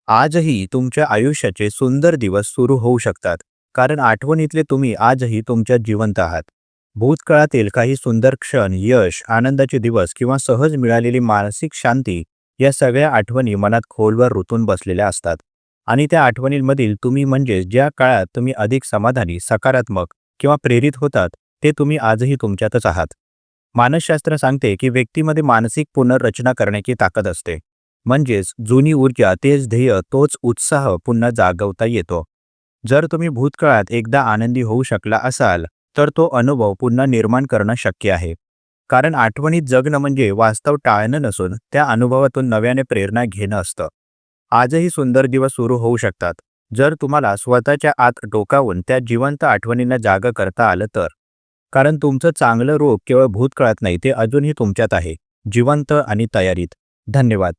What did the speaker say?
आजही तुमच्या आयुष्याचे सुंदर दिवस सुरू होऊ शकतात, कारण आठवणीतले तुम्ही आजही तुमच्यात जिवंत आहात. भूतकाळातील काही सुंदर क्षण, यश, आनंदाचे दिवस किंवा सहज मिळालेली मानसिक शांती या सगळ्या आठवणी मनात खोलवर रुतून बसलेल्या असतात. आणि त्या आठवणींमधील तुम्ही म्हणजे ज्या काळात तुम्ही अधिक समाधानी, सकारात्मक किंवा प्रेरित होतात, ते तुम्ही आजही तुमच्यातच आहात. मानसशास्त्र सांगते की व्यक्तीमध्ये मानसिक पुनर्रचना करण्याची ताकद असते. म्हणजेच जुनी ऊर्जा, तेच ध्येय, तोच उत्साह पुन्हा जागवता येतो. जर तुम्ही भूतकाळात एकदा आनंदी होऊ शकला असाल, तर तो अनुभव पुन्हा निर्माण करणं शक्य आहे. कारण आठवणीत जगणं म्हणजे वास्तव टाळणं नसून त्या अनुभवातून नव्याने प्रेरणा घेणं असतं. आजही सुंदर दिवस सुरू होऊ शकतात, जर तुम्हाला स्वतःच्या आत डोकावून त्या जिवंत आठवणींना जागं करता आलं तर. कारण तुमचं चांगलं रूप केवळ भूतकाळात नाही, ते अजूनही तुमच्यात आहे, जिवंत आणि तयारीत. धन्यवाद.